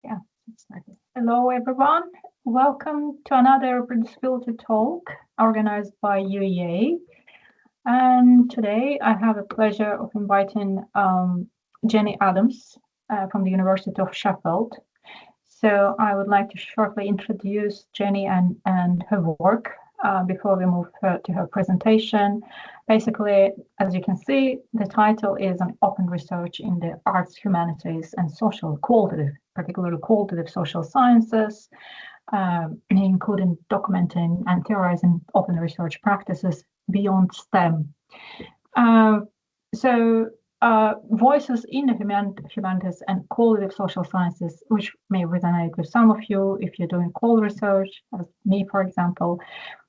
Yeah, exactly. Hello, everyone. Welcome to another reproducibility talk organized by UEA. And today I have the pleasure of inviting Jenny Adams from the University of Sheffield. So I would like to shortly introduce Jenny and her work before we move to her presentation. Basically, as you can see, the title is an open research in the arts, humanities, and social qualitative, particularly qualitative social sciences, including documenting and theorizing open research practices beyond STEM. Voices in the humanities and qualitative social sciences, which may resonate with some of you if you're doing qual research, as me, for example,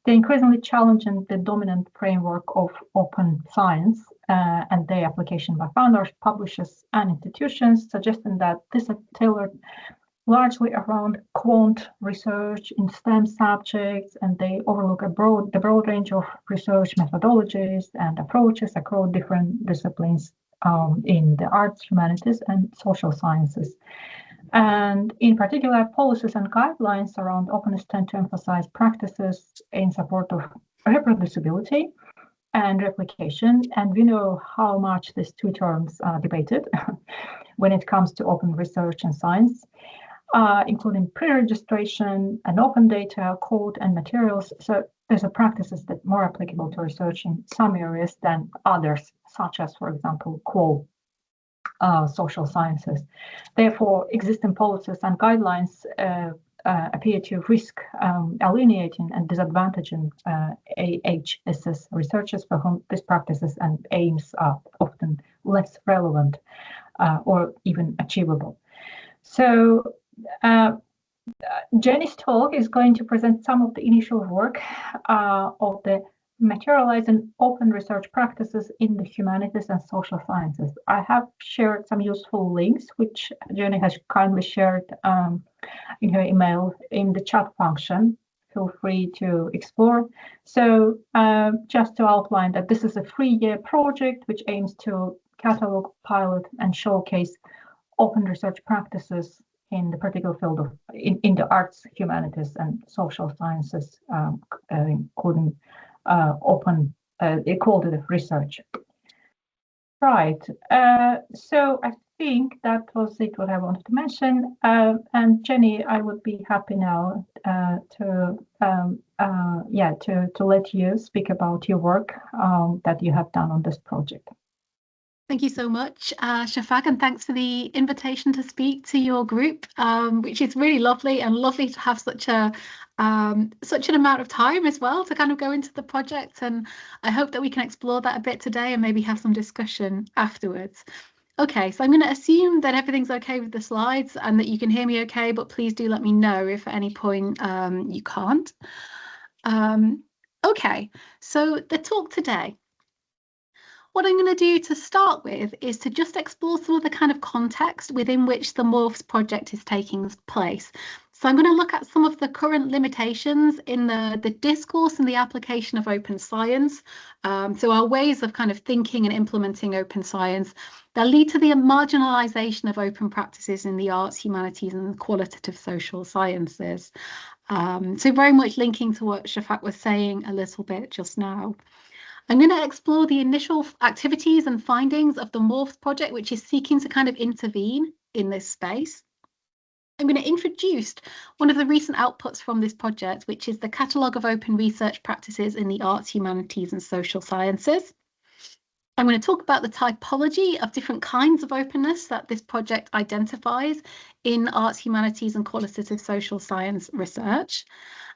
they're increasingly challenging the dominant framework of open science and their application by founders, publishers, and institutions, suggesting that this is tailored largely around quant research in STEM subjects, and they overlook the broad range of research methodologies and approaches across different disciplines in the arts, humanities, and social sciences. And in particular, policies and guidelines around openness tend to emphasize practices in support of reproducibility and replication. And we know how much these two terms are debated when it comes to open research and science. Including pre-registration and open data, code, and materials. So there's a practices that are more applicable to research in some areas than others, such as, for example, qual social sciences. Therefore, existing policies and guidelines appear to risk alienating and disadvantaging AHSS researchers for whom these practices and aims are often less relevant or even achievable. So Jenny's talk is going to present some of the initial work of the materializing open research practices in the humanities and social sciences. I have shared some useful links, which Jenny has kindly shared in her email in the chat function. Feel free to explore. So just to outline that this is a 3-year project which aims to catalog, pilot, and showcase open research practices in the particular field of in the arts, humanities, and social sciences, including open qualitative research. Right. So I think that was it what I wanted to mention. And Jenny, I would be happy now to let you speak about your work that you have done on this project. Thank you so much, Shafaq, and thanks for the invitation to speak to your group, which is really lovely, and lovely to have such an amount of time as well to kind of go into the project. And I hope that we can explore that a bit today and maybe have some discussion afterwards. Okay, so I'm going to assume that everything's okay with the slides and that you can hear me okay, but please do let me know if at any point you can't. Okay, so the talk today. What I'm going to do to start with is to just explore some of the kind of context within which the Morphs project is taking place. So I'm going to look at some of the current limitations in the discourse and the application of open science. So our ways of kind of thinking and implementing open science that lead to the marginalization of open practices in the arts, humanities, and qualitative social sciences. So very much linking to what Shafaq was saying a little bit just now. I'm going to explore the initial activities and findings of the Morphs project, which is seeking to kind of intervene in this space. I'm going to introduce one of the recent outputs from this project, which is the Catalogue of Open Research Practices in the Arts, Humanities and Social Sciences. I'm going to talk about the typology of different kinds of openness that this project identifies in arts, humanities and qualitative social science research.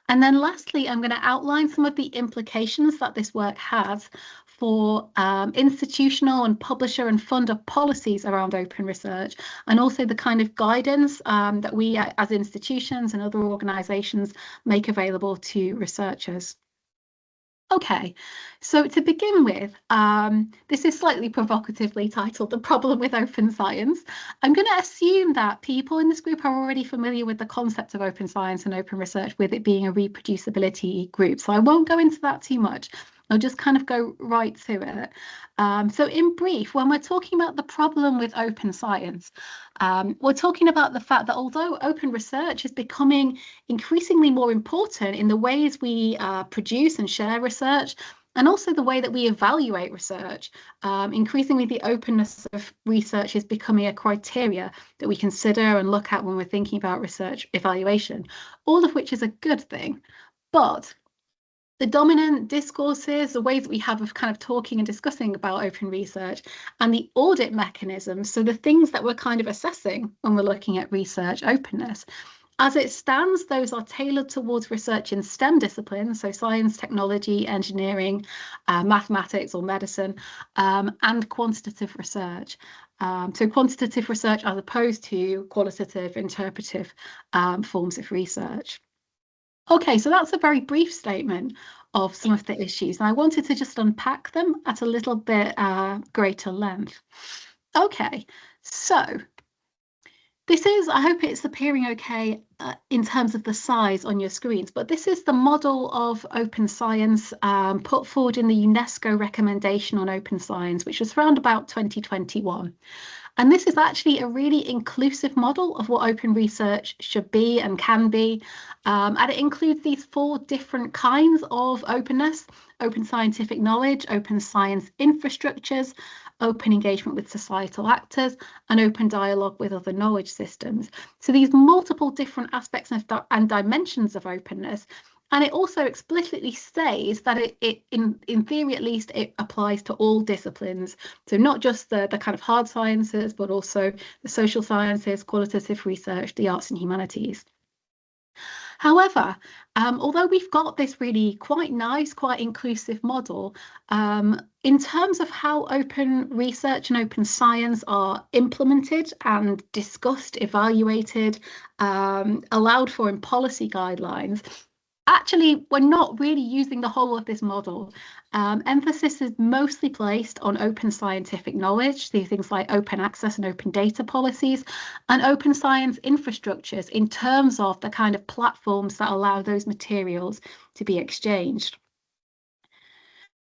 And then lastly, I'm going to outline some of the implications that this work has for institutional and publisher and funder policies around open research, and also the kind of guidance that we as institutions and other organisations make available to researchers. Okay, so to begin with, this is slightly provocatively titled The Problem with Open Science. I'm going to assume that people in this group are already familiar with the concept of open science and open research, with it being a reproducibility group. So I won't go into that too much. I'll just kind of go right to it. So in brief, when we're talking about the problem with open science, we're talking about the fact that although open research is becoming increasingly more important in the ways we produce and share research, and also the way that we evaluate research, increasingly the openness of research is becoming a criteria that we consider and look at when we're thinking about research evaluation, all of which is a good thing. But the dominant discourses, the ways that we have of kind of talking and discussing about open research, and the audit mechanisms, so the things that we're kind of assessing when we're looking at research openness, as it stands, those are tailored towards research in STEM disciplines, so science, technology, engineering, mathematics or medicine, and quantitative research. So quantitative research as opposed to qualitative, interpretive forms of research. Okay, so that's a very brief statement of some of the issues, and I wanted to just unpack them at a little bit greater length. Okay, so this is, I hope it's appearing okay in terms of the size on your screens, but this is the model of open science put forward in the UNESCO recommendation on open science, which was around about 2021. And this is actually a really inclusive model of what open research should be and can be. And it includes these 4 different kinds of openness: open scientific knowledge, open science infrastructures, open engagement with societal actors, and open dialogue with other knowledge systems. So these multiple different aspects and dimensions of openness. And it also explicitly says that it in theory, at least, it applies to all disciplines. So not just the kind of hard sciences, but also the social sciences, qualitative research, the arts and humanities. However, although we've got this really quite nice, quite inclusive model, in terms of how open research and open science are implemented and discussed, evaluated, allowed for in policy guidelines, actually, we're not really using the whole of this model. Emphasis is mostly placed on open scientific knowledge, these things like open access and open data policies, and open science infrastructures in terms of the kind of platforms that allow those materials to be exchanged.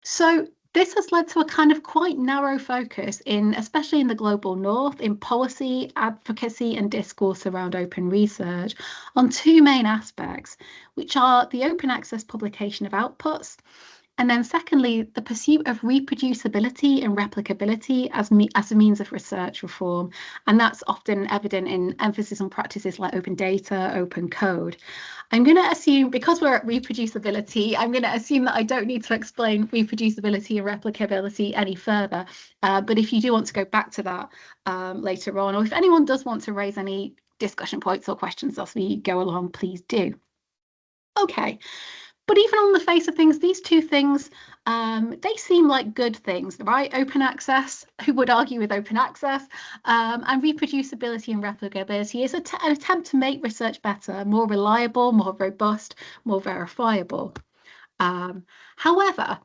So this has led to a kind of quite narrow focus especially in the global north, in policy, advocacy and discourse around open research on 2 main aspects, which are the open access publication of outputs, and then secondly, the pursuit of reproducibility and replicability as a means of research reform. And that's often evident in emphasis on practices like open data, open code. I'm going to assume, because we're at reproducibility, I'm going to assume that I don't need to explain reproducibility and replicability any further. But if you do want to go back to that later on, or if anyone does want to raise any discussion points or questions as we go along, please do. Okay. But even on the face of things, these 2 things, they seem like good things, right? Open access, who would argue with open access, and reproducibility and replicability is an attempt to make research better, more reliable, more robust, more verifiable. However,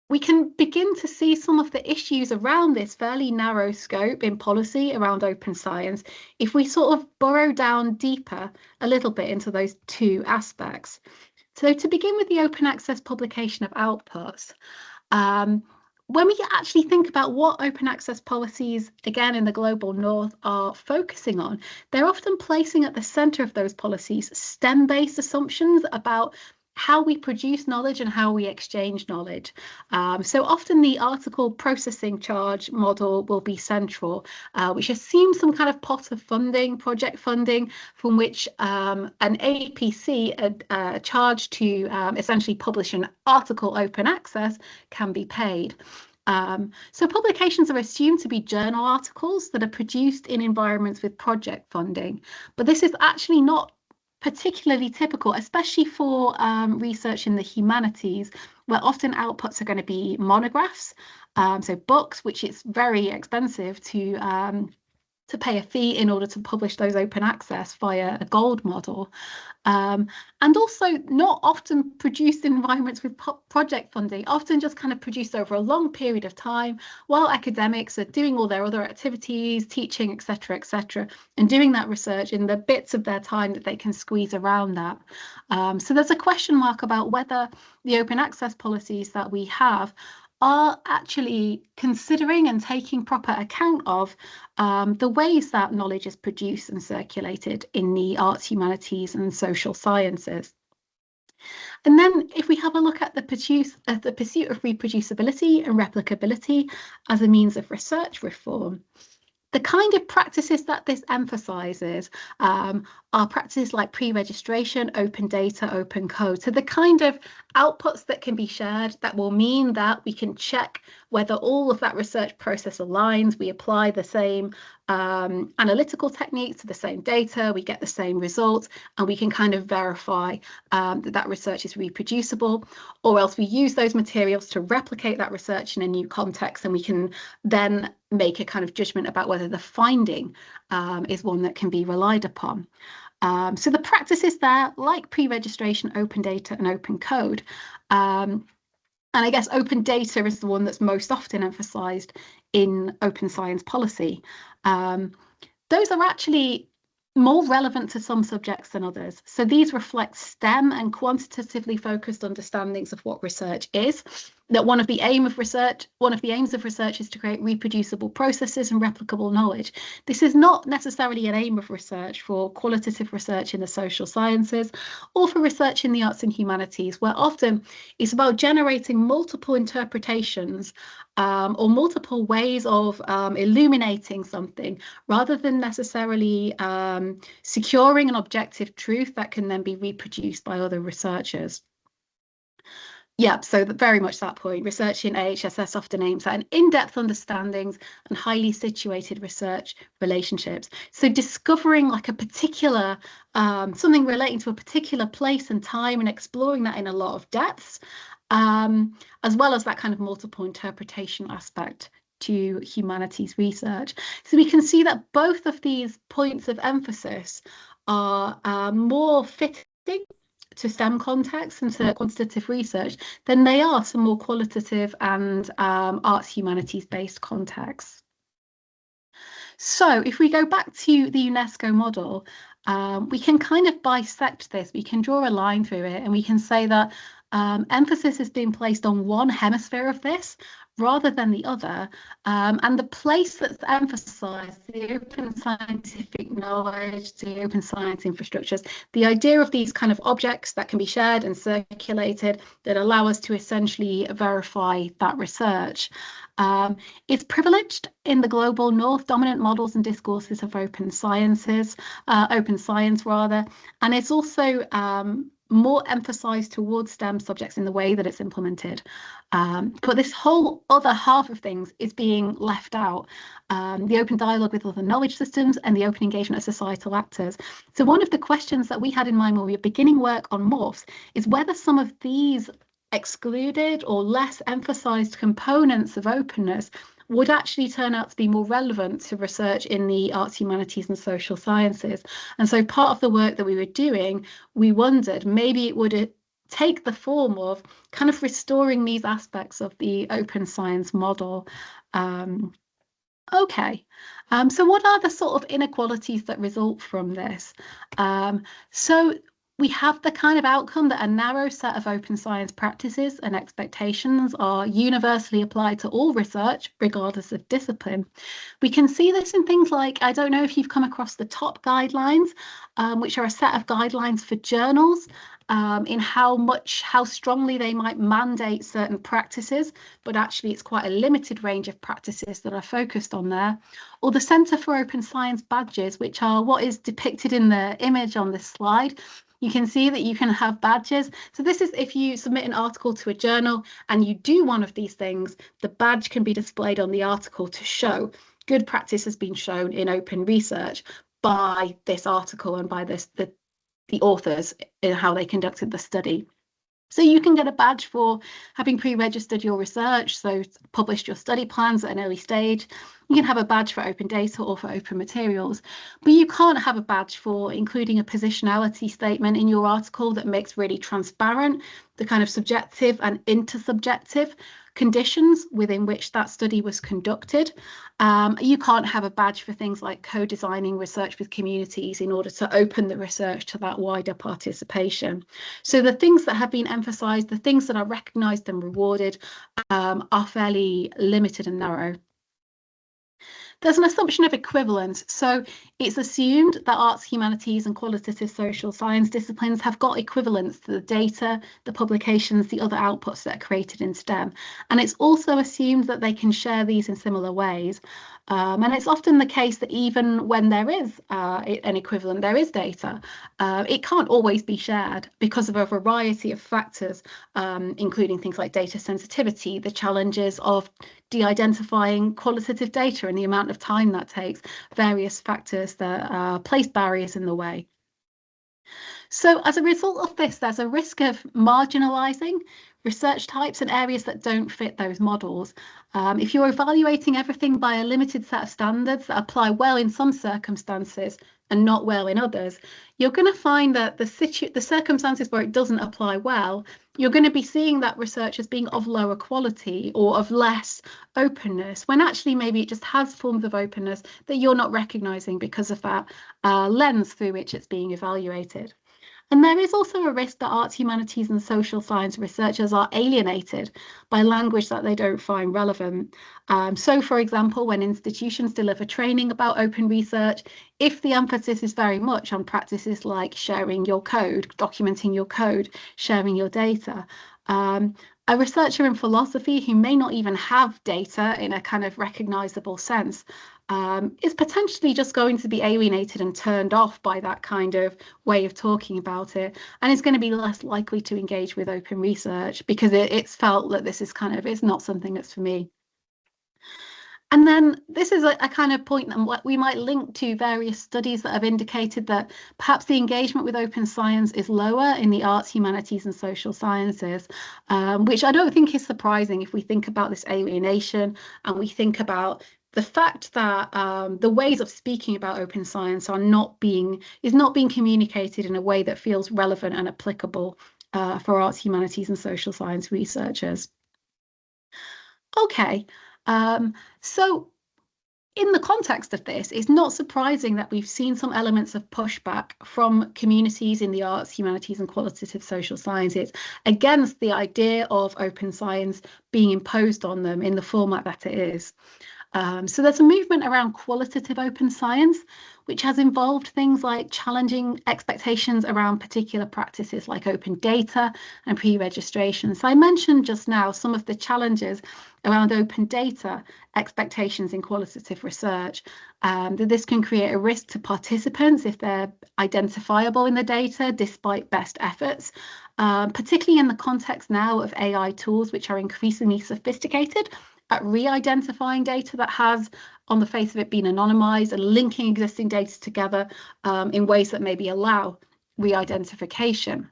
we can begin to see some of the issues around this fairly narrow scope in policy around open science if we sort of burrow down deeper a little bit into those 2 aspects. So to begin with the open access publication of outputs, when we actually think about what open access policies, again in the global north, are focusing on, they're often placing at the centre of those policies STEM-based assumptions about how we produce knowledge and how we exchange knowledge. So often the article processing charge model will be central, which assumes some kind of pot of funding, project funding, from which an APC, a charge to essentially publish an article open access, can be paid. So publications are assumed to be journal articles that are produced in environments with project funding, but this is actually not particularly typical, especially for research in the humanities, where often outputs are going to be monographs, so books, which is very expensive to to pay a fee in order to publish those open access via a gold model. And also not often produced in environments with project funding, often just kind of produced over a long period of time while academics are doing all their other activities, teaching, etc., and doing that research in the bits of their time that they can squeeze around that. So there's a question mark about whether the open access policies that we have are actually considering and taking proper account of the ways that knowledge is produced and circulated in the arts, humanities and social sciences. And then if we have a look at the pursuit of reproducibility and replicability as a means of research reform, the kind of practices that this emphasises are practices like pre-registration, open data, open code. So the kind of outputs that can be shared that will mean that we can check whether all of that research process aligns, we apply the same analytical techniques to the same data, we get the same results, and we can kind of verify that research is reproducible, or else we use those materials to replicate that research in a new context, and we can then make a kind of judgment about whether the finding is one that can be relied upon. So the practices there, like pre-registration, open data and open code, and I guess open data is the one that's most often emphasised in open science policy. Those are actually more relevant to some subjects than others. So these reflect STEM and quantitatively focused understandings of what research is. That one of the aims of research is to create reproducible processes and replicable knowledge. This is not necessarily an aim of research for qualitative research in the social sciences or for research in the arts and humanities, where often it's about generating multiple interpretations or multiple ways of illuminating something, rather than necessarily securing an objective truth that can then be reproduced by other researchers. Yeah, so very much that point. Research in AHSS often aims at an in-depth understandings and highly situated research relationships. So discovering like a particular, something relating to a particular place and time and exploring that in a lot of depths, as well as that kind of multiple interpretation aspect to humanities research. So we can see that both of these points of emphasis are more fitting to STEM contexts and to quantitative research than they are some more qualitative and arts humanities based contexts. So if we go back to the UNESCO model, we can kind of bisect this, we can draw a line through it, and we can say that emphasis is being placed on one hemisphere of this rather than the other, and the place that's emphasised, the open scientific knowledge, the open science infrastructures, the idea of these kind of objects that can be shared and circulated that allow us to essentially verify that research. It's privileged in the global north, dominant models and discourses of open science rather, and it's also more emphasised towards STEM subjects in the way that it's implemented. But this whole other half of things is being left out. The open dialogue with other knowledge systems and the open engagement of societal actors. So one of the questions that we had in mind when we were beginning work on morphs is whether some of these excluded or less emphasised components of openness would actually turn out to be more relevant to research in the arts, humanities and social sciences. And so part of the work that we were doing, we wondered maybe it would take the form of kind of restoring these aspects of the open science model. Okay, so what are the sort of inequalities that result from this? So we have the kind of outcome that a narrow set of open science practices and expectations are universally applied to all research, regardless of discipline. We can see this in things like, I don't know if you've come across the TOP guidelines, which are a set of guidelines for journals in how strongly they might mandate certain practices, but actually it's quite a limited range of practices that are focused on there. Or the Centre for Open Science badges, which are what is depicted in the image on this slide. You can see that you can have badges. So this is if you submit an article to a journal and you do one of these things, the badge can be displayed on the article to show good practice has been shown in open research by this article and by the authors in how they conducted the study. So you can get a badge for having pre-registered your research, so published your study plans at an early stage. You can have a badge for open data or for open materials, but you can't have a badge for including a positionality statement in your article that makes really transparent the kind of subjective and intersubjective conditions within which that study was conducted. You can't have a badge for things like co-designing research with communities in order to open the research to that wider participation. So the things that have been emphasised, the things that are recognised and rewarded are fairly limited and narrow. There's an assumption of equivalence. So it's assumed that arts, humanities and qualitative social science disciplines have got equivalence to the data, the publications, the other outputs that are created in STEM. And it's also assumed that they can share these in similar ways. And it's often the case that even when there is an equivalent, there is data, it can't always be shared because of a variety of factors, including things like data sensitivity, the challenges of de-identifying qualitative data and the amount of time that takes, various factors that place barriers in the way. So as a result of this, there's a risk of marginalising research types and areas that don't fit those models. If you're evaluating everything by a limited set of standards that apply well in some circumstances and not well in others, you're going to find that the circumstances where it doesn't apply well, you're going to be seeing that research as being of lower quality or of less openness, when actually maybe it just has forms of openness that you're not recognising because of that lens through which it's being evaluated. And there is also a risk that arts, humanities and social science researchers are alienated by language that they don't find relevant. So, for example, when institutions deliver training about open research, if the emphasis is very much on practices like sharing your code, documenting your code, sharing your data, a researcher in philosophy who may not even have data in a kind of recognisable sense is potentially just going to be alienated and turned off by that kind of way of talking about it, and is going to be less likely to engage with open research because it's felt that this is kind of, it's not something that's for me. And then this is a kind of point and what we might link to various studies that have indicated that perhaps the engagement with open science is lower in the arts, humanities and social sciences, which I don't think is surprising if we think about this alienation and we think about the fact that the ways of speaking about open science is not being communicated in a way that feels relevant and applicable for arts, humanities and social science researchers. Okay. So in the context of this, it's not surprising that we've seen some elements of pushback from communities in the arts, humanities and qualitative social sciences against the idea of open science being imposed on them in the format that it is. So there's a movement around qualitative open science, which has involved things like challenging expectations around particular practices like open data and pre-registration. So I mentioned just now some of the challenges around open data expectations in qualitative research, that this can create a risk to participants if they're identifiable in the data despite best efforts, particularly in the context now of AI tools, which are increasingly sophisticated at re-identifying data that has, on the face of it, been anonymized and linking existing data together in ways that maybe allow re-identification.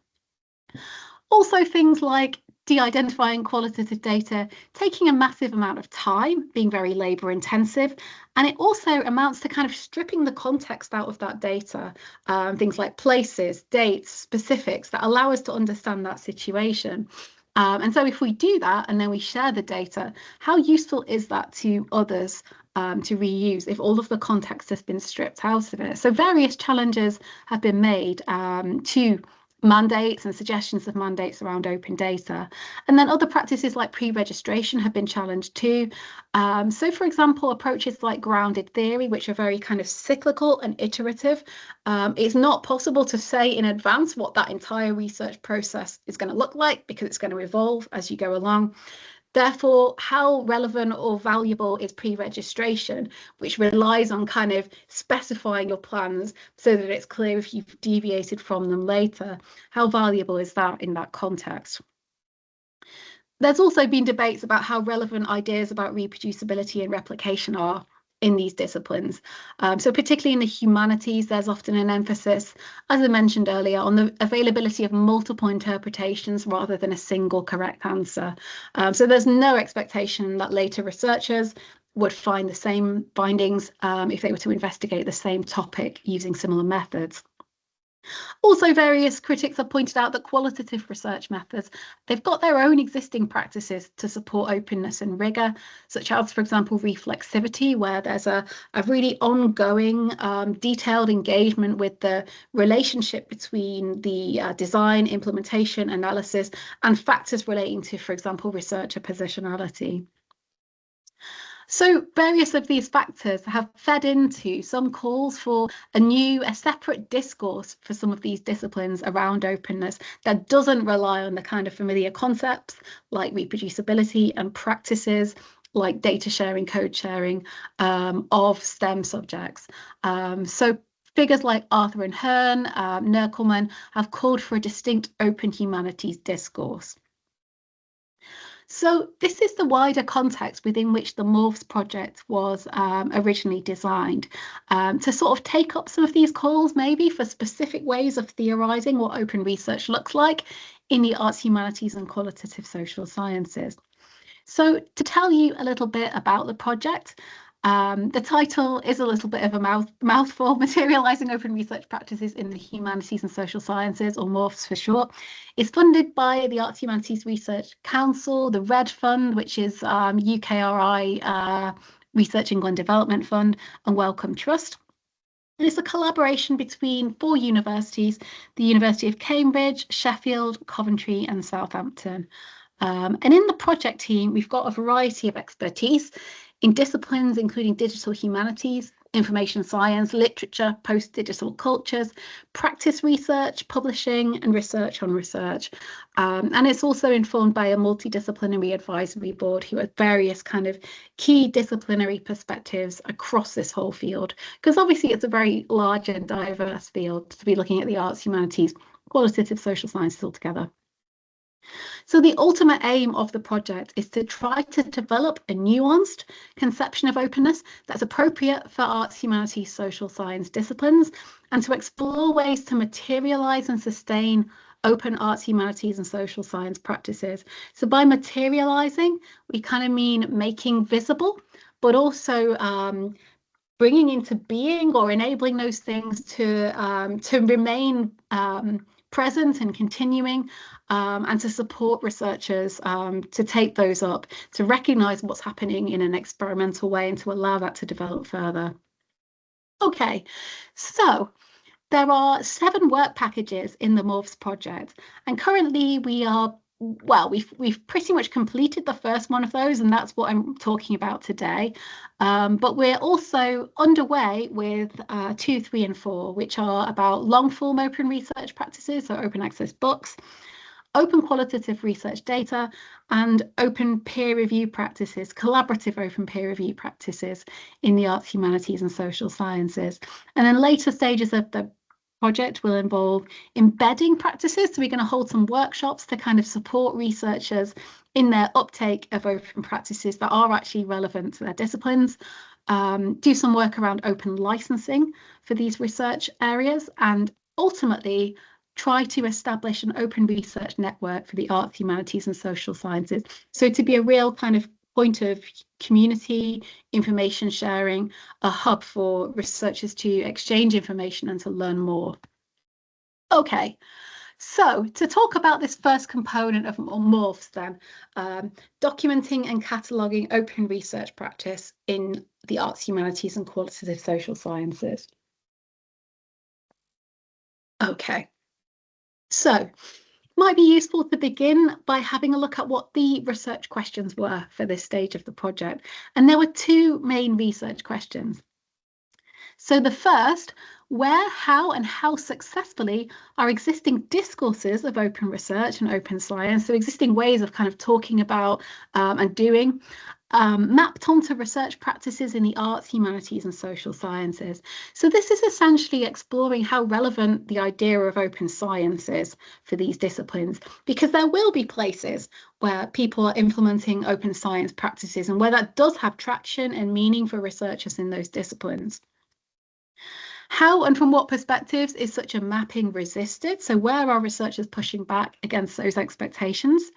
Also, things like de-identifying qualitative data taking a massive amount of time, being very labor intensive, and it also amounts to kind of stripping the context out of that data, things like places, dates, specifics that allow us to understand that situation. And so if we do that and then we share the data, how useful is that to others to reuse if all of the context has been stripped out of it? So various challenges have been made to mandates and suggestions of mandates around open data. And then other practices like pre-registration have been challenged too. So for example, approaches like grounded theory, which are very kind of cyclical and iterative. It's not possible to say in advance what that entire research process is going to look like because it's going to evolve as you go along. Therefore, how relevant or valuable is pre-registration, which relies on kind of specifying your plans so that it's clear if you've deviated from them later? How valuable is that in that context? There's also been debates about how relevant ideas about reproducibility and replication are in these disciplines. So particularly in the humanities, there's often an emphasis, as I mentioned earlier, on the availability of multiple interpretations rather than a single correct answer. So there's no expectation that later researchers would find the same findings if they were to investigate the same topic using similar methods. Also, various critics have pointed out that qualitative research methods, they've got their own existing practices to support openness and rigour, such as, for example, reflexivity, where there's a really ongoing, detailed engagement with the relationship between the design, implementation, analysis, and factors relating to, for example, researcher positionality. So various of these factors have fed into some calls for a separate discourse for some of these disciplines around openness that doesn't rely on the kind of familiar concepts like reproducibility and practices like data sharing, code sharing of STEM subjects. So figures like Arthur and Hearn, Nerkelman have called for a distinct open humanities discourse. So this is the wider context within which the Morphs project was originally designed, to sort of take up some of these calls maybe for specific ways of theorising what open research looks like in the arts, humanities and qualitative social sciences. So to tell you a little bit about the project, the title is a little bit of a mouthful, Materialising Open Research Practices in the Humanities and Social Sciences, or Morphs for short. It's funded by the Arts Humanities Research Council, the RED Fund, which is UKRI Research England Development Fund, and Wellcome Trust. And it's a collaboration between 4 universities, the University of Cambridge, Sheffield, Coventry and Southampton. And in the project team, we've got a variety of expertise in disciplines including digital humanities, information science, literature, post-digital cultures, practice research, publishing, and research on research. And it's also informed by a multidisciplinary advisory board who have various kind of key disciplinary perspectives across this whole field, because obviously it's a very large and diverse field to be looking at the arts, humanities, qualitative social sciences altogether. So the ultimate aim of the project is to try to develop a nuanced conception of openness that's appropriate for arts, humanities, social science disciplines, and to explore ways to materialise and sustain open arts, humanities and social science practices. So by materialising, we kind of mean making visible, but also bringing into being or enabling those things to remain present and continuing, and to support researchers to take those up, to recognise what's happening in an experimental way and to allow that to develop further. Okay, so there are 7 work packages in the Morphs project, and currently we are, well, we've pretty much completed the first one of those, and that's what I'm talking about today. But we're also underway with 2, 3 and 4, which are about long-form open research practices, so open access books, open qualitative research data, and open peer review practices, collaborative open peer review practices in the arts, humanities and social sciences. And then later stages of the project will involve embedding practices. So we're going to hold some workshops to kind of support researchers in their uptake of open practices that are actually relevant to their disciplines, do some work around open licensing for these research areas, and ultimately try to establish an open research network for the arts, humanities and social sciences. So to be a real kind of point of community, information sharing, a hub for researchers to exchange information and to learn more. Okay, so to talk about this first component of Morphs then, documenting and cataloguing open research practice in the arts, humanities and qualitative social sciences. Okay, so might be useful to begin by having a look at what the research questions were for this stage of the project. And there were 2 main research questions. So the first, where, how and how successfully are existing discourses of open research and open science, so existing ways of kind of talking about and doing, mapped onto research practices in the arts, humanities and social sciences. So this is essentially exploring how relevant the idea of open science is for these disciplines, because there will be places where people are implementing open science practices and where that does have traction and meaning for researchers in those disciplines. How and from what perspectives is such a mapping resisted? So where are researchers pushing back against those expectations?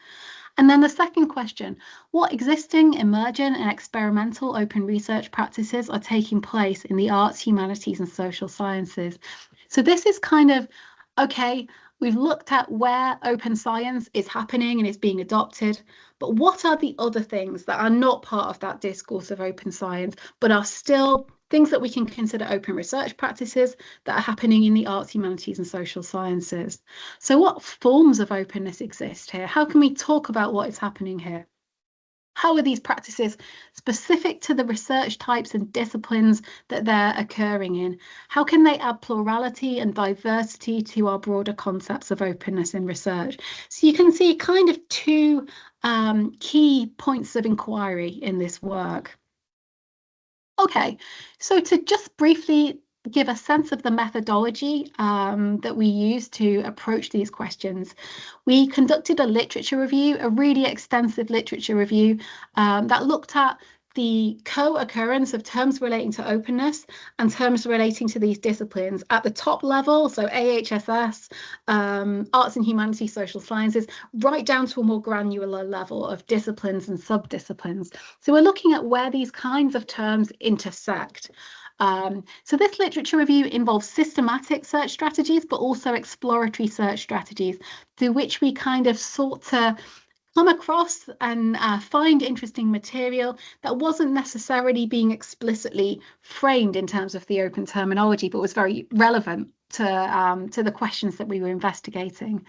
And then the second question, what existing, emergent and experimental open research practices are taking place in the arts, humanities and social sciences? So this is kind of, okay, we've looked at where open science is happening and is being adopted, but what are the other things that are not part of that discourse of open science, but are still things that we can consider open research practices that are happening in the arts, humanities and social sciences? So what forms of openness exist here? How can we talk about what is happening here? How are these practices specific to the research types and disciplines that they're occurring in? How can they add plurality and diversity to our broader concepts of openness in research? So you can see kind of two key points of inquiry in this work. Okay, so to just briefly give a sense of the methodology that we use to approach these questions, we conducted a literature review, a really extensive literature review that looked at the co-occurrence of terms relating to openness and terms relating to these disciplines at the top level, so AHSS, arts and humanities, social sciences, right down to a more granular level of disciplines and sub-disciplines. So we're looking at where these kinds of terms intersect. So this literature review involves systematic search strategies, but also exploratory search strategies through which we kind of sought to come across and find interesting material that wasn't necessarily being explicitly framed in terms of the open terminology, but was very relevant to the questions that we were investigating.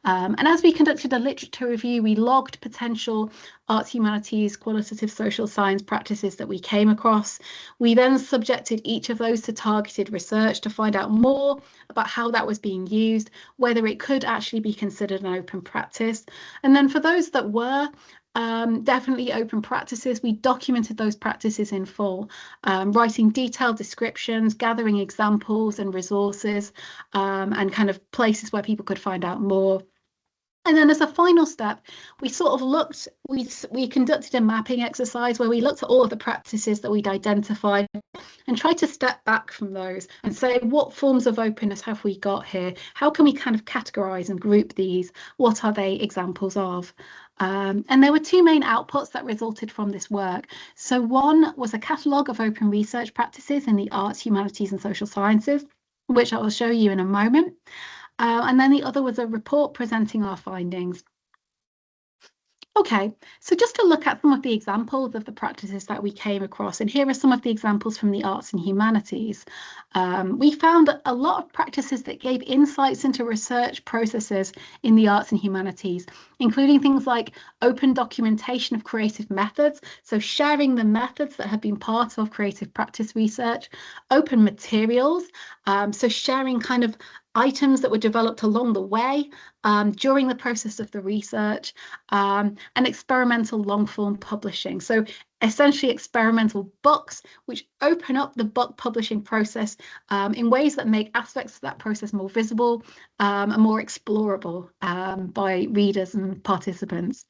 And as we conducted a literature review, we logged potential arts, humanities, qualitative social science practices that we came across. We then subjected each of those to targeted research to find out more about how that was being used, whether it could actually be considered an open practice. And then for those that were definitely open practices, we documented those practices in full, writing detailed descriptions, gathering examples and resources, and kind of places where people could find out more. And then as a final step, we sort of looked, we conducted a mapping exercise where we looked at all of the practices that we'd identified and tried to step back from those and say, what forms of openness have we got here? How can we kind of categorize and group these? What are they examples of? And there were two main outputs that resulted from this work. So one was a catalogue of open research practices in the arts, humanities and social sciences, which I will show you in a moment. And then the other was a report presenting our findings. Okay, so just to look at some of the examples of the practices that we came across, and here are some of the examples from the arts and humanities. We found a lot of practices that gave insights into research processes in the arts and humanities, including things like open documentation of creative methods, so sharing the methods that have been part of creative practice research, open materials, so sharing kind of items that were developed along the way during the process of the research, and experimental long-form publishing. So essentially experimental books which open up the book publishing process in ways that make aspects of that process more visible and more explorable by readers and participants.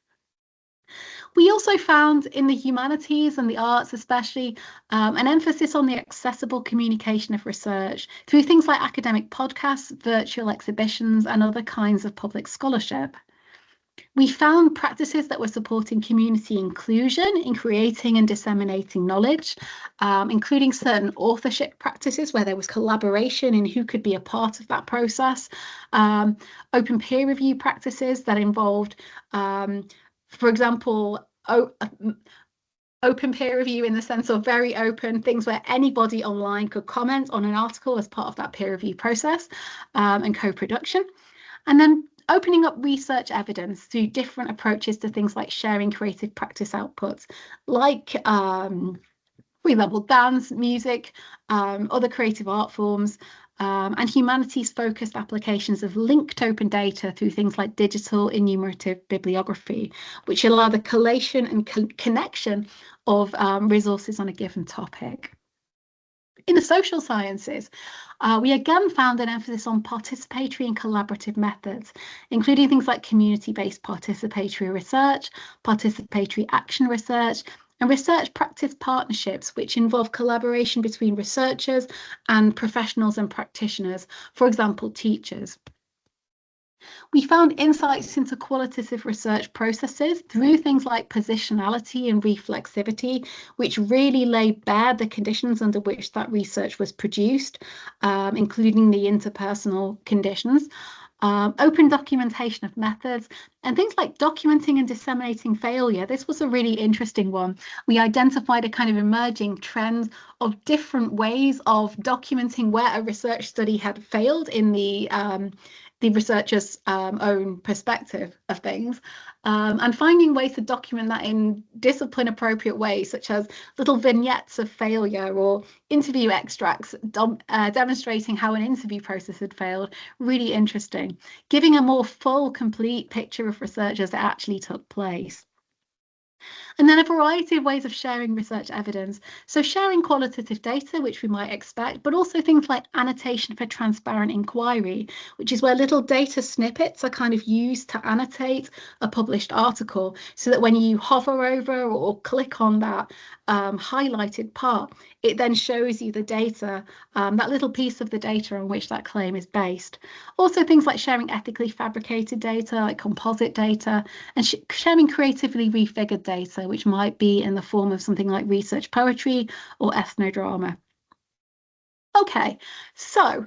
We also found in the humanities and the arts especially an emphasis on the accessible communication of research through things like academic podcasts, virtual exhibitions and other kinds of public scholarship. We found practices that were supporting community inclusion in creating and disseminating knowledge, including certain authorship practices where there was collaboration in who could be a part of that process, open peer review practices that involved, for example, open peer review in the sense of very open, things where anybody online could comment on an article as part of that peer review process, and co-production. And then opening up research evidence through different approaches to things like sharing creative practice outputs, like for example, dance, music, other creative art forms, and humanities-focused applications of linked open data through things like digital enumerative bibliography, which allow the collation and connection of resources on a given topic. In the social sciences, we again found an emphasis on participatory and collaborative methods, including things like community-based participatory research, participatory action research, and research practice partnerships, which involve collaboration between researchers and professionals and practitioners, for example, teachers. We found insights into qualitative research processes through things like positionality and reflexivity, which really lay bare the conditions under which that research was produced, including the interpersonal conditions. Open documentation of methods, and things like documenting and disseminating failure. This was a really interesting one. We identified a kind of emerging trend of different ways of documenting where a research study had failed in the researcher's own perspective of things, and finding ways to document that in discipline appropriate ways, such as little vignettes of failure or interview extracts demonstrating how an interview process had failed. Really interesting, giving a more full, complete picture of research as it actually took place. And then a variety of ways of sharing research evidence. So sharing qualitative data, which we might expect, but also things like annotation for transparent inquiry, which is where little data snippets are kind of used to annotate a published article, so that when you hover over or click on that highlighted part, it then shows you the data, that little piece of the data on which that claim is based. Also things like sharing ethically fabricated data, like composite data, and sharing creatively refigured data, which might be in the form of something like research poetry or ethnodrama. Okay, so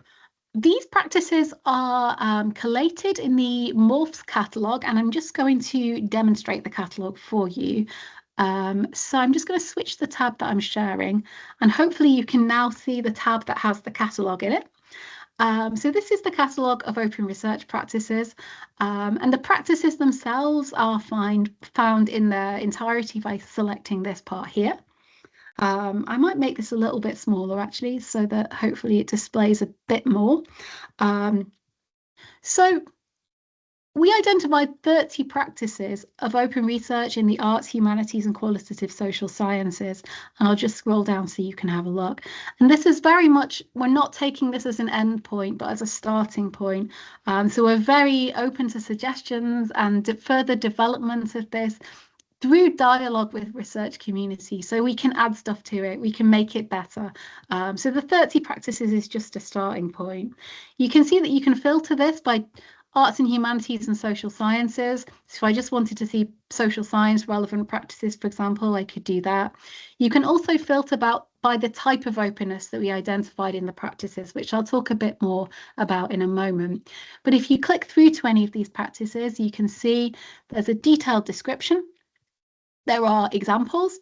these practices are collated in the Morphs catalogue, and I'm just going to demonstrate the catalogue for you. So I'm just going to switch the tab that I'm sharing, and hopefully you can now see the tab that has the catalogue in it. So this is the catalogue of open research practices, and the practices themselves are found in their entirety by selecting this part here. I might make this a little bit smaller actually, so that hopefully it displays a bit more. So we identified 30 practices of open research in the arts, humanities, and qualitative social sciences. And I'll just scroll down so you can have a look. And this is very much, we're not taking this as an end point, but as a starting point. So we're very open to suggestions and further development of this through dialogue with research community. So we can add stuff to it, we can make it better. So the 30 practices is just a starting point. You can see that you can filter this by arts and humanities and social sciences. So if I just wanted to see social science relevant practices, for example, I could do that. You can also filter by the type of openness that we identified in the practices, which I'll talk a bit more about in a moment. But if you click through to any of these practices, you can see there's a detailed description. There are examples.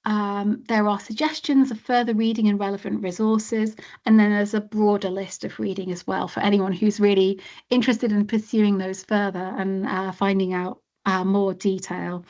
There are suggestions of further reading and relevant resources, and then there's a broader list of reading as well for anyone who's really interested in pursuing those further and finding out more detail.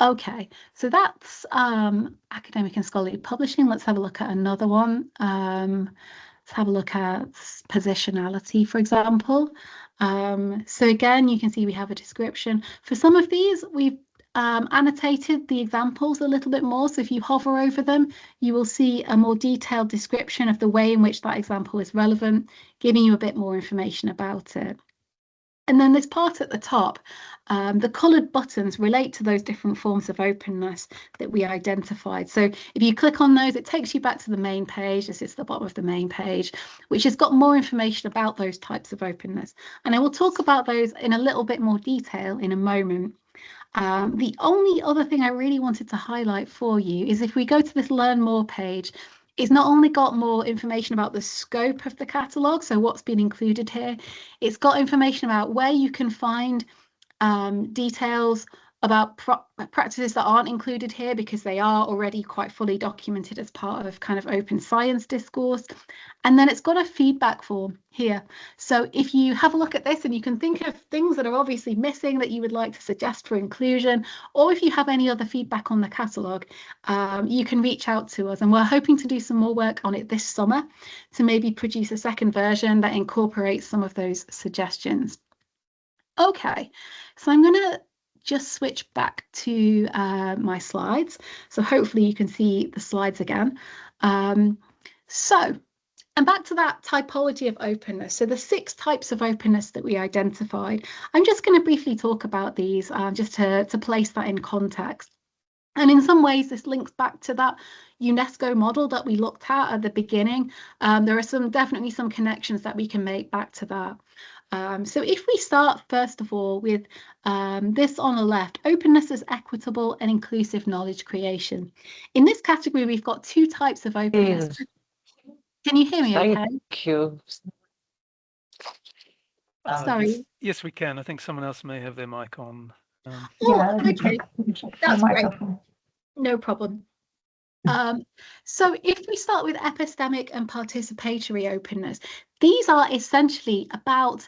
Okay, so that's academic and scholarly publishing. Let's have a look at another one. Let's have a look at positionality, for example. So again, you can see we have a description. For some of these, we've annotated the examples a little bit more. So if you hover over them, you will see a more detailed description of the way in which that example is relevant, giving you a bit more information about it. And then this part at the top, the coloured buttons relate to those different forms of openness that we identified. So if you click on those, it takes you back to the main page. This is the bottom of the main page, which has got more information about those types of openness. And I will talk about those in a little bit more detail in a moment. The only other thing I really wanted to highlight for you is if we go to this Learn More page, it's not only got more information about the scope of the catalogue, so what's been included here, it's got information about where you can find details about practices that aren't included here because they are already quite fully documented as part of kind of open science discourse. And then it's got a feedback form here. So if you have a look at this and you can think of things that are obviously missing that you would like to suggest for inclusion, or if you have any other feedback on the catalogue, you can reach out to us. And we're hoping to do some more work on it this summer to maybe produce a second version that incorporates some of those suggestions. Okay, so I'm going to just switch back to my slides. So hopefully you can see the slides again. And back to that typology of openness. So the 6 types of openness that we identified, I'm just going to briefly talk about these just to place that in context. And in some ways, this links back to that UNESCO model that we looked at the beginning. There are definitely some connections that we can make back to that. So if we start, first of all, with this on the left, openness as equitable and inclusive knowledge creation. In this category, we've got 2 types of openness. Yes. Can you hear me okay? Thank you. Sorry. Yes, we can. I think someone else may have their mic on. Okay. That's great. No problem. So if we start with epistemic and participatory openness, these are essentially about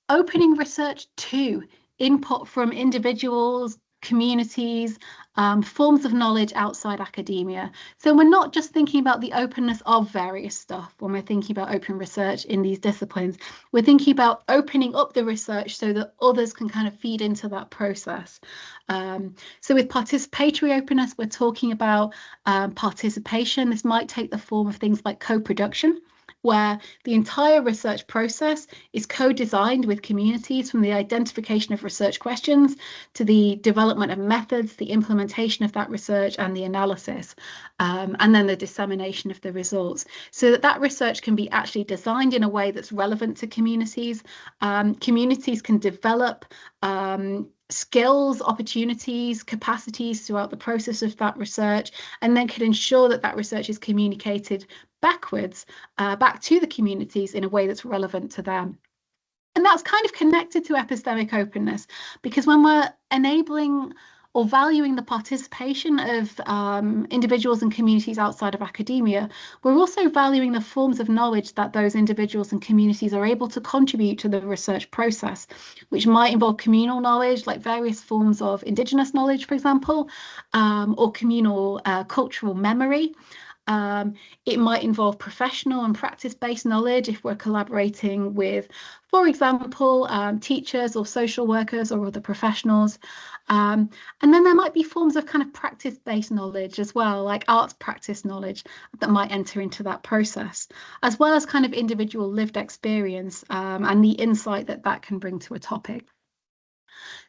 opening research to input from individuals, communities, forms of knowledge outside academia. So we're not just thinking about the openness of various stuff when we're thinking about open research in these disciplines. We're thinking about opening up the research so that others can kind of feed into that process. So with participatory openness, we're talking about participation. This might take the form of things like co-production, where the entire research process is co-designed with communities, from the identification of research questions to the development of methods, the implementation of that research and the analysis, and then the dissemination of the results, so that that research can be actually designed in a way that's relevant to communities. Communities can develop skills, opportunities, capacities throughout the process of that research, and then can ensure that that research is communicated backwards, back to the communities in a way that's relevant to them. And that's kind of connected to epistemic openness, because when we're enabling or valuing the participation of individuals and communities outside of academia, we're also valuing the forms of knowledge that those individuals and communities are able to contribute to the research process, which might involve communal knowledge, like various forms of Indigenous knowledge, for example, or communal cultural memory. It might involve professional and practice-based knowledge if we're collaborating with, for example, teachers or social workers or other professionals. And then there might be forms of kind of practice-based knowledge as well, like arts practice knowledge that might enter into that process, as well as kind of individual lived experience and the insight that that can bring to a topic.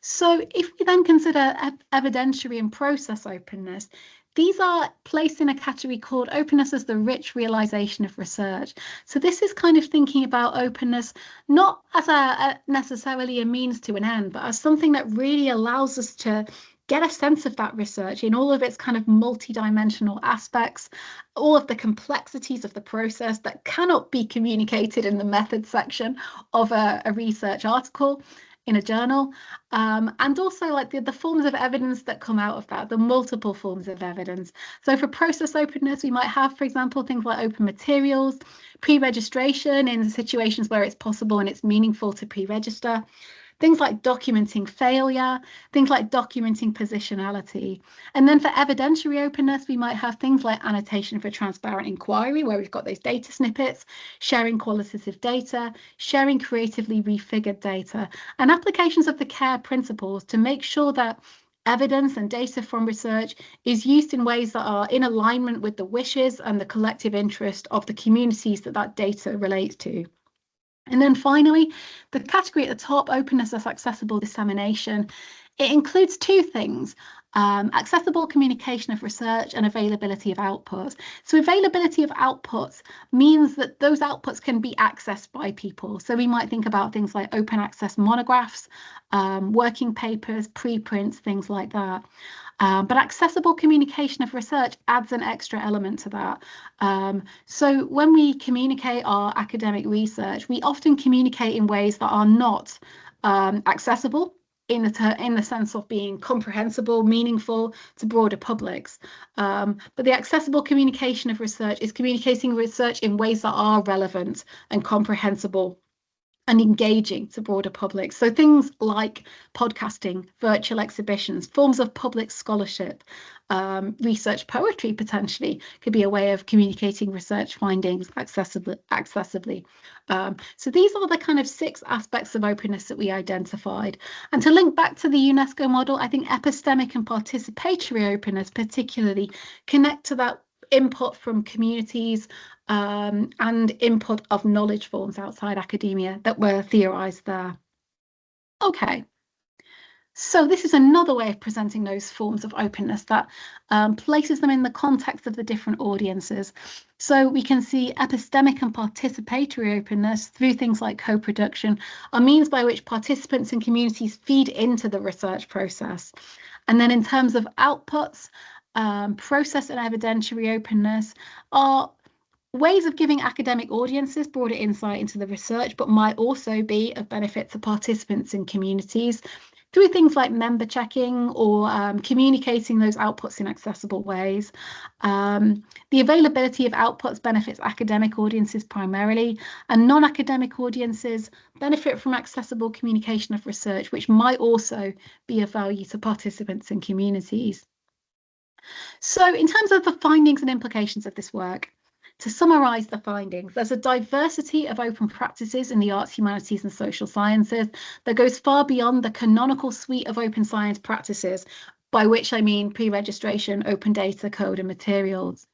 So if we then consider evidentiary and process openness, these are placed in a category called openness as the rich realization of research. So this is kind of thinking about openness not as necessarily a means to an end, but as something that really allows us to get a sense of that research in all of its kind of multidimensional aspects, all of the complexities of the process that cannot be communicated in the methods section of a research article in a journal, and also like the forms of evidence that come out of that, the multiple forms of evidence. So for process openness, we might have, for example, things like open materials, pre-registration in situations where it's possible and it's meaningful to pre-register, things like documenting failure, things like documenting positionality. And then for evidentiary openness, we might have things like annotation for transparent inquiry, where we've got those data snippets, sharing qualitative data, sharing creatively refigured data, and applications of the CARE principles to make sure that evidence and data from research is used in ways that are in alignment with the wishes and the collective interest of the communities that that data relates to. And then finally, the category at the top, openness as accessible dissemination, it includes 2 things, accessible communication of research and availability of outputs. So availability of outputs means that those outputs can be accessed by people. So we might think about things like open access monographs, working papers, preprints, things like that. But accessible communication of research adds an extra element to that. So when we communicate our academic research, we often communicate in ways that are not accessible in the sense of being comprehensible, meaningful to broader publics. But the accessible communication of research is communicating research in ways that are relevant and comprehensible and engaging to broader publics. So things like podcasting, virtual exhibitions, forms of public scholarship, research poetry potentially could be a way of communicating research findings accessibly. So these are the kind of 6 aspects of openness that we identified. And to link back to the UNESCO model, I think epistemic and participatory openness particularly connect to that input from communities and input of knowledge forms outside academia that were theorised there. Okay, so this is another way of presenting those forms of openness that places them in the context of the different audiences. So we can see epistemic and participatory openness through things like co-production are means by which participants and communities feed into the research process. And then in terms of outputs, process and evidentiary openness are ways of giving academic audiences broader insight into the research, but might also be of benefit to participants and communities through things like member checking or communicating those outputs in accessible ways. The availability of outputs benefits academic audiences primarily, and non-academic audiences benefit from accessible communication of research, which might also be of value to participants and communities. So in terms of the findings and implications of this work, to summarise the findings, there's a diversity of open practices in the arts, humanities and social sciences that goes far beyond the canonical suite of open science practices, by which I mean pre-registration, open data, code and materials.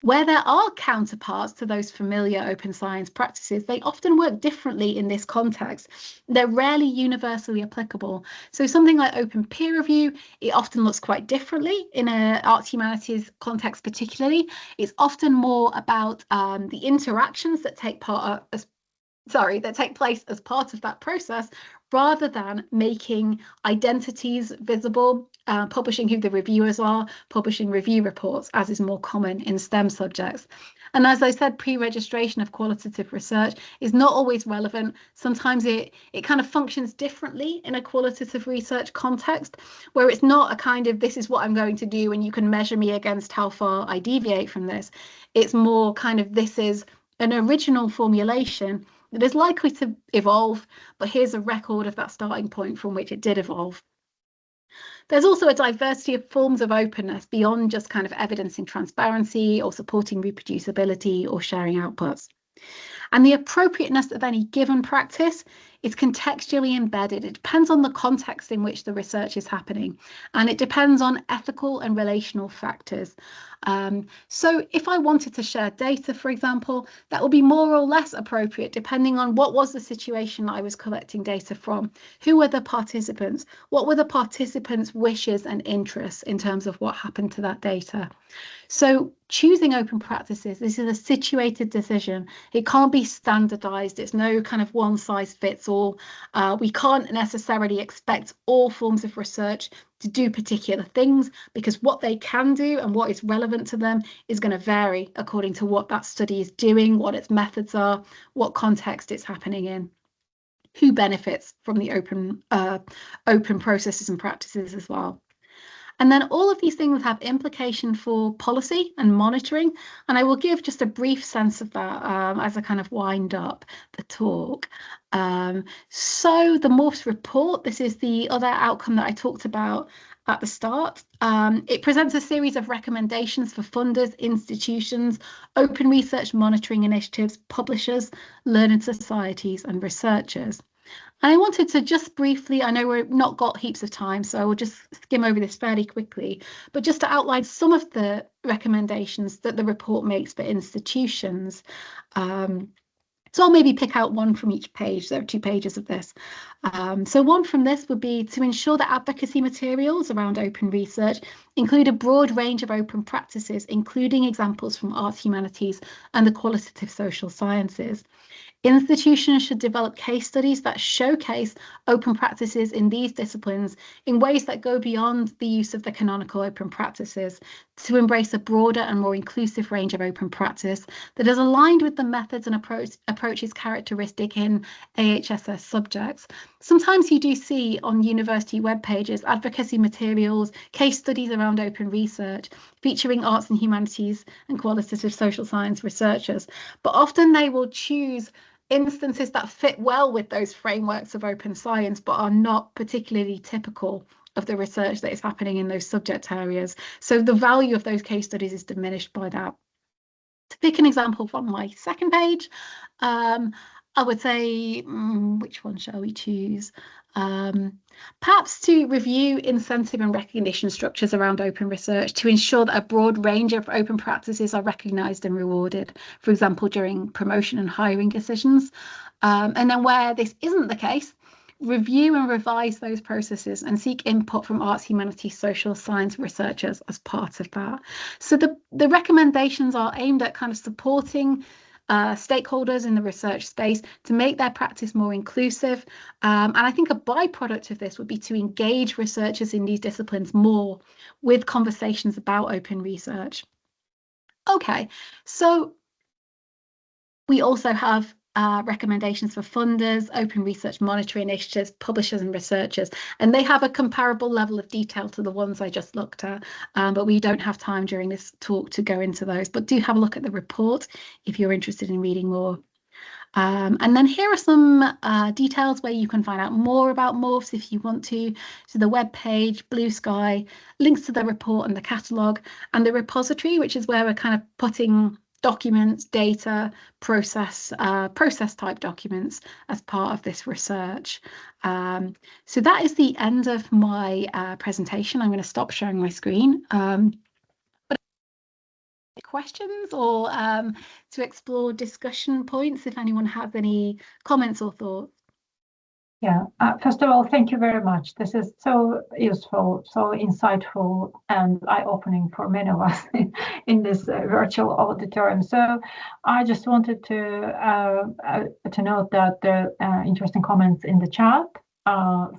Where there are counterparts to those familiar open science practices, they often work differently in this context. They're rarely universally applicable. So something like open peer review, it often looks quite differently in an arts humanities context particularly. It's often more about the interactions that take place as part of that process, rather than making identities visible, publishing who the reviewers are, publishing review reports, as is more common in STEM subjects. And as I said, pre-registration of qualitative research is not always relevant. Sometimes it kind of functions differently in a qualitative research context, where it's not a kind of, this is what I'm going to do and you can measure me against how far I deviate from this. It's more kind of, this is an original formulation that is likely to evolve, but here's a record of that starting point from which it did evolve. There's also a diversity of forms of openness beyond just kind of evidencing transparency or supporting reproducibility or sharing outputs. And the appropriateness of any given practice is contextually embedded. It depends on the context in which the research is happening, and it depends on ethical and relational factors. So if I wanted to share data, for example, that would be more or less appropriate depending on what was the situation I was collecting data from, who were the participants, what were the participants' wishes and interests in terms of what happened to that data. So choosing open practices, this is a situated decision. It can't be standardized. It's no kind of one size fits all. We can't necessarily expect all forms of research to do particular things, because what they can do and what is relevant to them is going to vary according to what that study is doing, what its methods are, what context it's happening in, who benefits from the open processes and practices as well. And then all of these things have implication for policy and monitoring. And I will give just a brief sense of that as I kind of wind up the talk. So the Morphs report, this is the other outcome that I talked about at the start. It presents a series of recommendations for funders, institutions, open research monitoring initiatives, publishers, learned societies and researchers. And I wanted to just briefly, I know we've not got heaps of time, so I will just skim over this fairly quickly, but just to outline some of the recommendations that the report makes for institutions. So I'll maybe pick out one from each page. There are 2 pages of this. So one from this would be to ensure that advocacy materials around open research include a broad range of open practices, including examples from arts, humanities, and the qualitative social sciences. Institutions should develop case studies that showcase open practices in these disciplines in ways that go beyond the use of the canonical open practices, to embrace a broader and more inclusive range of open practice that is aligned with the methods and approaches approach is characteristic in AHSS subjects. Sometimes you do see on university web pages advocacy materials, case studies around open research, featuring arts and humanities and qualitative social science researchers, but often they will choose instances that fit well with those frameworks of open science, but are not particularly typical of the research that is happening in those subject areas. So the value of those case studies is diminished by that. To pick an example from my second page, I would say, which one shall we choose? Perhaps to review incentive and recognition structures around open research to ensure that a broad range of open practices are recognised and rewarded, for example, during promotion and hiring decisions. And then where this isn't the case, review and revise those processes and seek input from arts, humanities, social science researchers as part of that. So the recommendations are aimed at kind of supporting stakeholders in the research space to make their practice more inclusive. And I think a byproduct of this would be to engage researchers in these disciplines more with conversations about open research. Okay, so we also have recommendations for funders, open research monitoring initiatives, publishers and researchers, and they have a comparable level of detail to the ones I just looked at, but we don't have time during this talk to go into those, but do have a look at the report if you're interested in reading more. And then here are some details where you can find out more about morphs if you want to. So the web page, Blue Sky, links to the report and the catalogue, and the repository, which is where we're kind of putting documents, data, process type documents as part of this research. So that is the end of my presentation. I'm going to stop sharing my screen. But questions or to explore discussion points if anyone has any comments or thoughts. Yeah, first of all, thank you very much. This is so useful, so insightful, and eye-opening for many of us in this virtual auditorium. So I just wanted to note that there are interesting comments in the chat,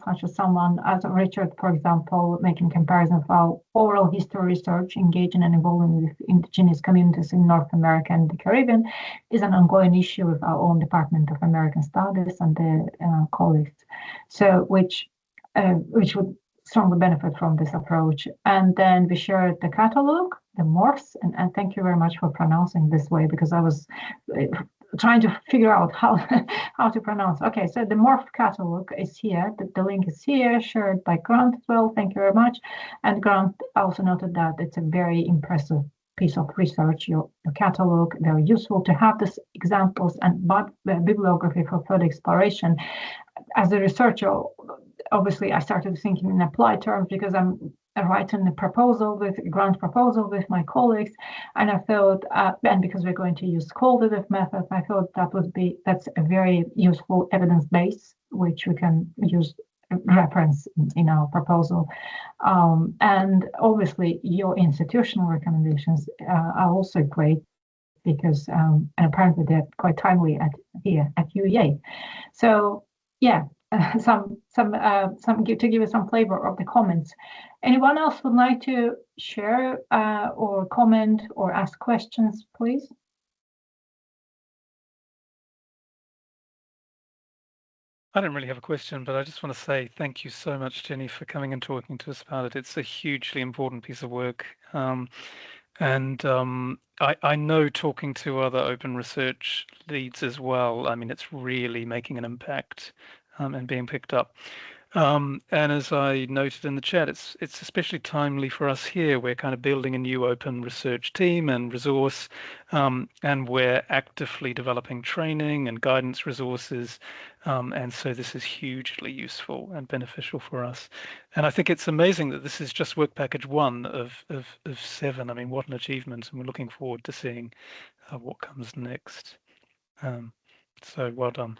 such as someone, as Richard, for example, making comparison of how oral history research engaging and involving with indigenous communities in North America and the Caribbean is an ongoing issue with our own Department of American Studies and the colleagues. So which would strongly benefit from this approach. And then we shared the catalog, the morphs, and thank you very much for pronouncing this way, because I was trying to figure out how to pronounce. Okay, so the morph catalog is here. The link is here, shared by Grant as well. Thank you very much. And Grant also noted that it's a very impressive piece of research, your catalog, very useful to have these examples and bibliography for further exploration. As a researcher, obviously I started thinking in applied terms because I'm writing a grant proposal with my colleagues, and I thought, and because we're going to use qualitative methods, I thought that's a very useful evidence base which we can use reference in our proposal. And obviously your institutional recommendations are also great because and apparently they're quite timely here at UEA. So yeah, to give you some flavor of the comments. Anyone else would like to share or comment or ask questions, please? I don't really have a question, but I just want to say thank you so much, Jenny, for coming and talking to us about it. It's a hugely important piece of work. I know, talking to other open research leads as well, I mean, it's really making an impact and being picked up. And as I noted in the chat, it's especially timely for us here. We're kind of building a new open research team and resource, and we're actively developing training and guidance resources. And so this is hugely useful and beneficial for us. And I think it's amazing that this is just work package 1 of 7. I mean, what an achievement. And we're looking forward to seeing what comes next. So well done.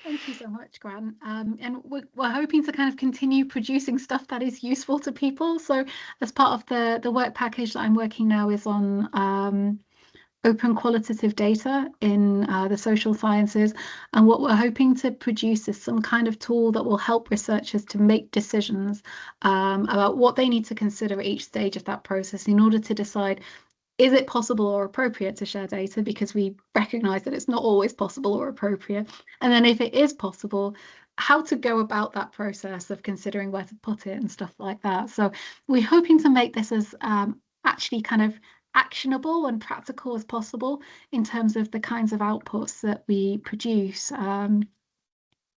Thank you so much, Grant. And we're hoping to kind of continue producing stuff that is useful to people. So as part of the work package that I'm working now is on open qualitative data in the social sciences. And what we're hoping to produce is some kind of tool that will help researchers to make decisions about what they need to consider at each stage of that process in order to decide is it possible or appropriate to share data, because we recognize that it's not always possible or appropriate. And then if it is possible, how to go about that process of considering where to put it and stuff like that. So we're hoping to make this as actually kind of actionable and practical as possible in terms of the kinds of outputs that we produce.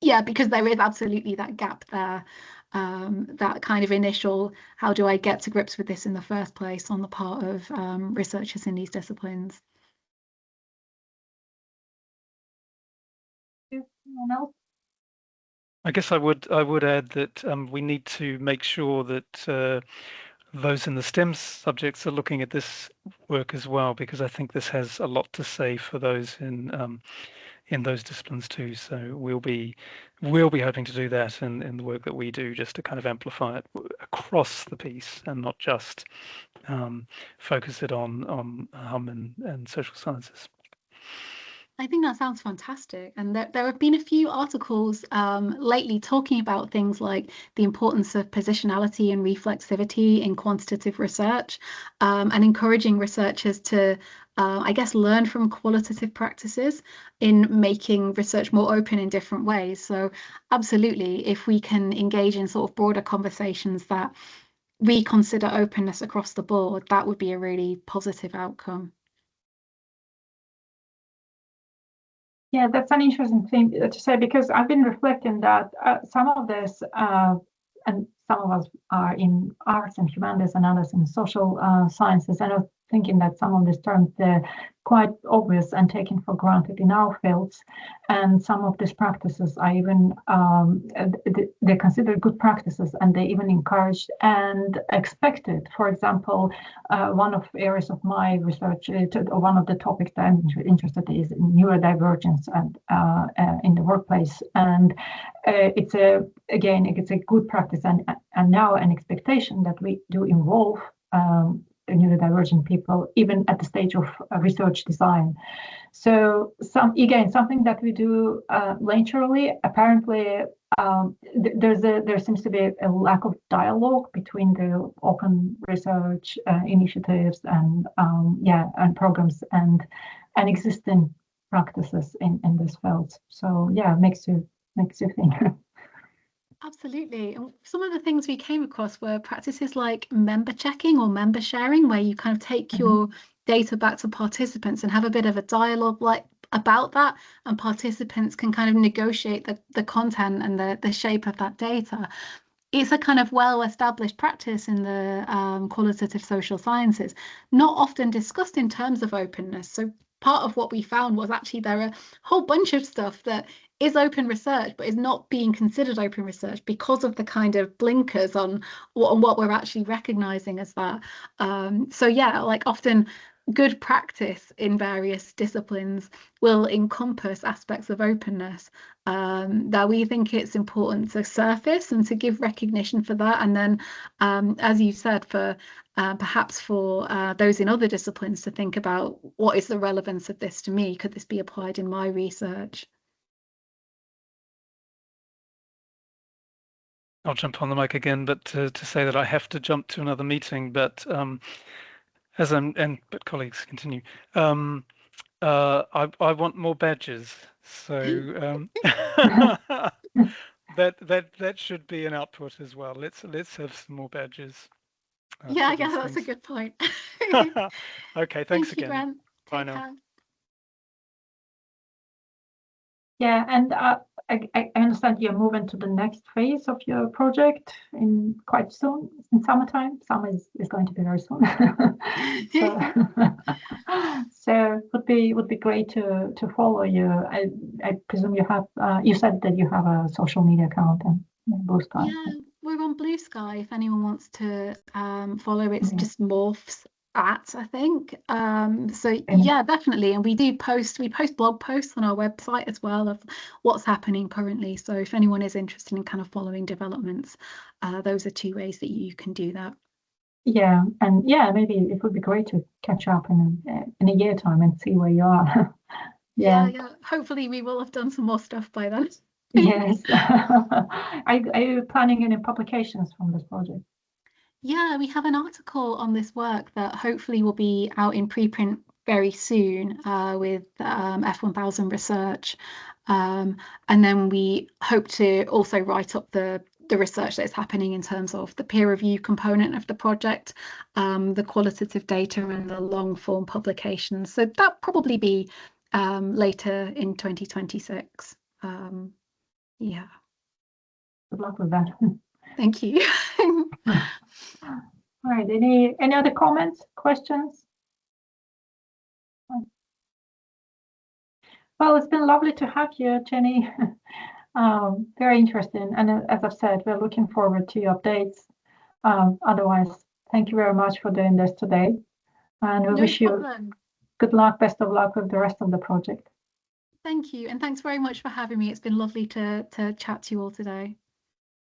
Yeah, because there is absolutely that gap there, that kind of initial, how do I get to grips with this in the first place on the part of researchers in these disciplines. Anyone else? I guess I would add that we need to make sure that those in the STEM subjects are looking at this work as well, because I think this has a lot to say for those in those disciplines too. So we'll be hoping to do that in the work that we do, just to kind of amplify it across the piece and not just focus it on hum and social sciences. I think that sounds fantastic. And there have been a few articles lately talking about things like the importance of positionality and reflexivity in quantitative research, and encouraging researchers to, I guess, learn from qualitative practices in making research more open in different ways. So absolutely, if we can engage in sort of broader conversations that we consider openness across the board, that would be a really positive outcome. Yeah, that's an interesting thing to say, because I've been reflecting that some of this, and some of us are in arts and humanities and others in social sciences, and I'm thinking that some of these terms, they're quite obvious and taken for granted in our fields, and some of these practices are even, they're considered good practices, and they even encouraged and expected. For example, one of the areas of my research, one of the topics that I'm interested in is neurodivergence and in the workplace, and it's a good practice and now an expectation that we do involve neurodivergent people even at the stage of research design. So something that we do laterally. Apparently, there seems to be a lack of dialogue between the open research initiatives and programs and existing practices in this field. So yeah, makes you think. Absolutely. And some of the things we came across were practices like member checking or member sharing, where you kind of take your data back to participants and have a bit of a dialogue about that, and participants can kind of negotiate the content and the shape of that data. It's a kind of well-established practice in the qualitative social sciences, not often discussed in terms of openness. So part of what we found was actually there are a whole bunch of stuff that is open research but is not being considered open research because of the kind of blinkers on what we're actually recognizing as that. So yeah, like often good practice in various disciplines will encompass aspects of openness that we think it's important to surface and to give recognition for that. And then, as you said, for perhaps for those in other disciplines to think about, what is the relevance of this to me? Could this be applied in my research? I'll jump on the mic again, but to say that I have to jump to another meeting, but but colleagues continue. I want more badges, so that should be an output as well. Let's have some more badges. Yeah, that's a good point. Okay, thanks Thank you, again. Grant. Bye now. Care. Yeah, and I understand you're moving to the next phase of your project in quite soon, in summertime. Summer is going to be very soon. So would be great to follow you. I presume you have. You said that you have a social media account and Blue Sky. Yeah, we're on Blue Sky. If anyone wants to follow, it's just morphs at, I think. So yeah, definitely. And we post blog posts on our website as well of what's happening currently. So if anyone is interested in kind of following developments, those are two ways that you can do that. Yeah, and yeah, maybe it would be great to catch up in a year time and see where you are. Yeah. Hopefully we will have done some more stuff by then. Yes. Are you planning any publications from this project? Yeah, we have an article on this work that hopefully will be out in preprint very soon with F1000 research. And then we hope to also write up the research that's happening in terms of the peer review component of the project, the qualitative data and the long form publications. So that'll probably be later in 2026. Yeah. Good luck with that. Thank you. All right, any other comments, questions? Well, it's been lovely to have you, Jenny. Very interesting. And as I've said, we're looking forward to your updates. Otherwise, thank you very much for doing this today. And we wish you good luck, best of luck with the rest of the project. Thank you. And thanks very much for having me. It's been lovely to chat to you all today.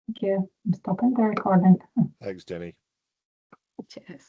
Thank you. I'm stopping the recording. Thanks, Jenny. Cheers.